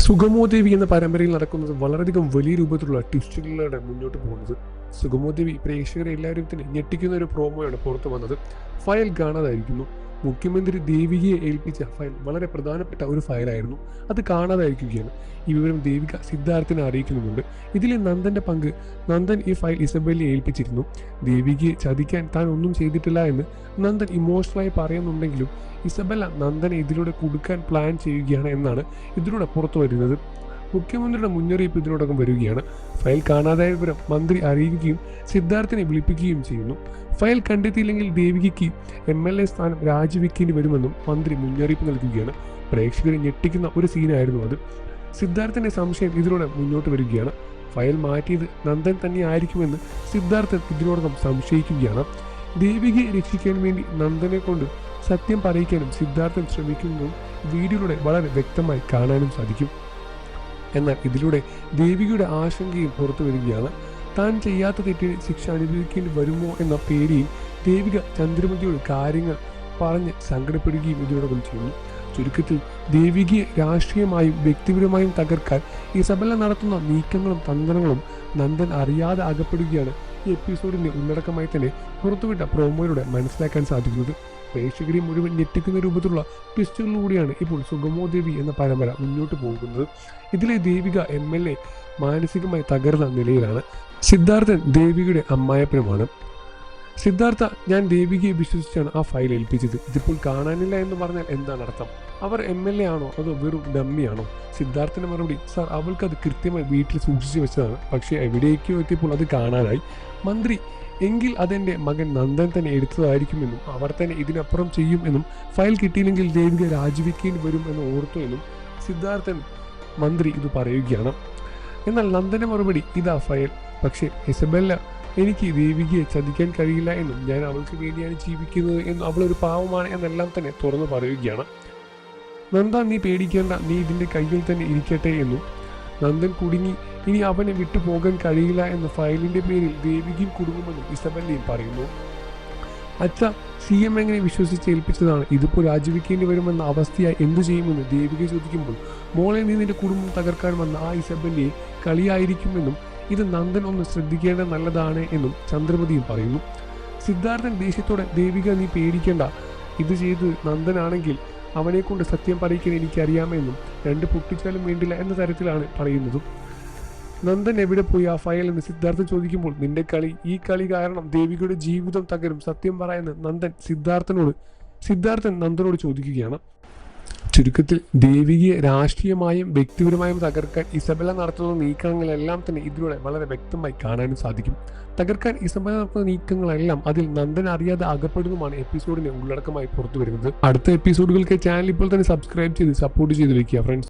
സുഗമോദേവി എന്ന പരമ്പരയിൽ നടക്കുന്നത് വളരെയധികം വലിയ രൂപത്തിലുള്ള ട്വിസ്റ്റുകളിലൂടെ മുന്നോട്ട് പോകുന്നത്. സുഗമോദേവി പ്രേക്ഷകരെ എല്ലാവരും തന്നെ ഞെട്ടിക്കുന്ന ഒരു പ്രോമോയാണ് പുറത്തു വന്നത്. ഫയൽ കാണാതായിരിക്കുന്നു. മുഖ്യമന്ത്രി ദേവികയെ ഏൽപ്പിച്ച ഫയൽ വളരെ പ്രധാനപ്പെട്ട ഒരു ഫയലായിരുന്നു. അത് കാണാതായിരിക്കുകയാണ്. ഈ വിവരം ദേവിക സിദ്ധാർത്ഥിനെ അറിയിക്കുന്നുമുണ്ട്. ഇതിലെ നന്ദന്റെ പങ്ക്, നന്ദൻ ഈ ഫയൽ ഇസബെല്ലെ ഏൽപ്പിച്ചിരുന്നു. ദേവികയെ ചതിക്കാൻ താൻ ഒന്നും ചെയ്തിട്ടില്ല എന്ന് നന്ദൻ ഇമോഷണലായി പറയുന്നുണ്ടെങ്കിലും ഇസബെല്ല നന്ദനെ ഇതിലൂടെ കുടുക്കാൻ പ്ലാൻ ചെയ്യുകയാണ് എന്നാണ് ഇതിലൂടെ പുറത്തു വരുന്നത്. മുഖ്യമന്ത്രിയുടെ മുന്നറിയിപ്പ് ഇതിനോടകം വരികയാണ്. ഫയൽ കാണാതായ വിവരം മന്ത്രി അറിയിക്കുകയും സിദ്ധാർത്ഥിനെ വിളിപ്പിക്കുകയും ചെയ്യുന്നു. ഫയൽ കണ്ടെത്തിയില്ലെങ്കിൽ ദേവികയ്ക്ക് MLA സ്ഥാനം രാജിവെക്കേണ്ടി വരുമെന്നും മന്ത്രി മുന്നറിയിപ്പ് നൽകുകയാണ്. പ്രേക്ഷകരെ ഞെട്ടിക്കുന്ന ഒരു സീനായിരുന്നു അത്. സിദ്ധാർത്ഥിന്റെ സംശയം ഇതിലൂടെ മുന്നോട്ട് വരികയാണ്. ഫയൽ മാറ്റിയത് നന്ദൻ തന്നെ ആയിരിക്കുമെന്ന് സിദ്ധാർത്ഥൻ ഇതിനോടകം സംശയിക്കുകയാണ്. ദേവികയെ രക്ഷിക്കാൻ വേണ്ടി നന്ദനെ കൊണ്ട് സത്യം പറയിക്കാനും സിദ്ധാർത്ഥൻ ശ്രമിക്കുന്നതും വീഡിയോയിലൂടെ വളരെ വ്യക്തമായി കാണാനും സാധിക്കും. എന്നാൽ ഇതിലൂടെ ദേവികയുടെ ആശങ്കയും പുറത്തു വരികയാണ്. താൻ ചെയ്യാത്ത തെറ്റിന് ശിക്ഷ അനുഭവിക്കേണ്ടി വരുമോ എന്ന പേടിയിൽ ദേവിക ചന്ദ്രമതിയോട് കാര്യങ്ങൾ പറഞ്ഞ് സങ്കടപ്പെടുകയും ഇതിനോടകം ചെയ്യുന്നു. ചുരുക്കത്തിൽ ദേവികയെ രാഷ്ട്രീയമായും വ്യക്തിപരമായും തകർക്കാൻ ഇസബെല്ല നടത്തുന്ന നീക്കങ്ങളും തന്ത്രങ്ങളും നന്ദൻ അറിയാതെ അകപ്പെടുകയാണ് ഈ എപ്പിസോഡിന്റെ ഉള്ളടക്കമായി തന്നെ പുറത്തുവിട്ട പ്രോമോയിലൂടെ മനസ്സിലാക്കാൻ സാധിക്കുന്നത്. പ്രേക്ഷകരെ മുഴുവൻ ഞെട്ടിക്കുന്ന രൂപത്തിലുള്ള ട്വിസ്റ്റുകളിലൂടെയാണ് ഇപ്പോൾ സുഗമോദേവി എന്ന പരമ്പര മുന്നോട്ട് പോകുന്നത്. ഇതിലെ ദേവിക MLA മാനസികമായി തകർന്ന നിലയിലാണ്. സിദ്ധാർത്ഥൻ ദേവികയുടെ അമ്മായപ്പനുമാണ്. സിദ്ധാർത്ഥ, ഞാൻ ദേവികയെ വിശ്വസിച്ചാണ് ആ ഫയൽ ഏൽപ്പിച്ചത്. ഇതിപ്പോൾ കാണാനില്ല എന്ന് പറഞ്ഞാൽ എന്താണ് അർത്ഥം? അവർ MLA ആണോ അതോ വെറും ഡമ്മിയാണോ? സിദ്ധാർത്ഥന്റെ മറുപടി, സാർ, അവൾക്കത് കൃത്യമായി വീട്ടിൽ സൂക്ഷിച്ചു വെച്ചതാണ്. പക്ഷേ എവിടേക്കോ എത്തിയപ്പോൾ അത് കാണാനായി. മന്ത്രി, എങ്കിൽ അതെന്റെ മകൻ നന്ദൻ തന്നെ എടുത്തതായിരിക്കുമെന്നും അവർ തന്നെ ഇതിനപ്പുറം ചെയ്യും എന്നും ഫയൽ കിട്ടിയില്ലെങ്കിൽ ദേവിക രാജിവെക്കേണ്ടി വരും എന്ന് ഓർത്തു എന്നും സിദ്ധാർത്ഥൻ മന്ത്രി ഇത് പറയുകയാണ്. എന്നാൽ നന്ദന്റെ മറുപടി, ഇതാ ഫയൽ. പക്ഷേ ഇസബെല്ല, എനിക്ക് ദേവികയെ ചതിക്കാൻ കഴിയില്ല എന്നും ഞാൻ അവൾക്ക് വേണ്ടിയാണ് ജീവിക്കുന്നത് എന്നും അവളൊരു പാവമാണ് എന്നെല്ലാം തന്നെ തുറന്നു പറയുകയാണ്. നന്ദ, നീ പേടിക്കേണ്ട, നീ ഇതിന്റെ കയ്യിൽ തന്നെ ഇരിക്കട്ടെ എന്നും നന്ദൻ കുടുങ്ങി, ഇനി അവനെ വിട്ടു പോകാൻ കഴിയില്ല എന്ന ഫയലിന്റെ പേരിൽ ദേവികയും കുടുങ്ങുമെന്നും ഇസബെല്ലയും പറയുന്നു. അച്ഛ, CM എങ്ങനെ വിശ്വസിച്ച് ഏൽപ്പിച്ചതാണ്, ഇതിപ്പോൾ രാജിവെക്കേണ്ടി വരുമെന്ന അവസ്ഥയായി എന്തു ചെയ്യുമെന്ന് ദേവിക ചോദിക്കുമ്പോൾ, മോളെ, നീ നിന്റെ കുടുംബം തകർക്കാൻ വന്ന ആ ഇസബെല്ലയെ കളിയായിരിക്കുമെന്നും ഇത് നന്ദൻ ഒന്ന് ശ്രദ്ധിക്കേണ്ട നല്ലതാണ് എന്നും ചന്ദ്രമതിയും പറയുന്നു. സിദ്ധാർത്ഥൻ ദേഷ്യത്തോടെ, ദേവിക, നീ പേടിക്കേണ്ട, ഇത് ചെയ്ത് നന്ദനാണെങ്കിൽ അവനെ കൊണ്ട് സത്യം പറയിക്കാൻ എനിക്കറിയാമെന്നും രണ്ട് പൊട്ടിച്ചാലും വേണ്ടില്ല എന്ന തരത്തിലാണ് പറയുന്നതും. നന്ദൻ എവിടെ പോയി ആ ഫയൽ എന്ന് സിദ്ധാർത്ഥൻ ചോദിക്കുമ്പോൾ, നിന്റെ കളി, ഈ കളി കാരണം ദേവികയുടെ ജീവിതം തകരും, സത്യം പറയുന്ന സിദ്ധാർത്ഥൻ നന്ദനോട് ചോദിക്കുകയാണ്. ചുരുക്കത്തിൽ ദേവികയെ രാഷ്ട്രീയമായും വ്യക്തിപരമായും തകർക്കാൻ ഇസബെല്ല നടത്തുന്ന നീക്കങ്ങളെല്ലാം തന്നെ ഇതിലൂടെ വളരെ വ്യക്തമായി കാണാനും സാധിക്കും. തകർക്കാൻ ഇസബെല്ല നടത്തുന്ന നീക്കങ്ങളെല്ലാം അതിൽ നന്ദൻ അറിയാതെ അകപ്പെടുന്നതുമാണ് എപ്പിസോഡിന്റെ ഉള്ളടക്കമായി പുറത്തു വരുന്നത്. അടുത്ത എപ്പിസോഡുകൾക്ക് ചാനൽ ഇപ്പോൾ തന്നെ സബ്സ്ക്രൈബ് ചെയ്ത് സപ്പോർട്ട് ചെയ്ത് വെക്കുക ഫ്രണ്ട്സ്.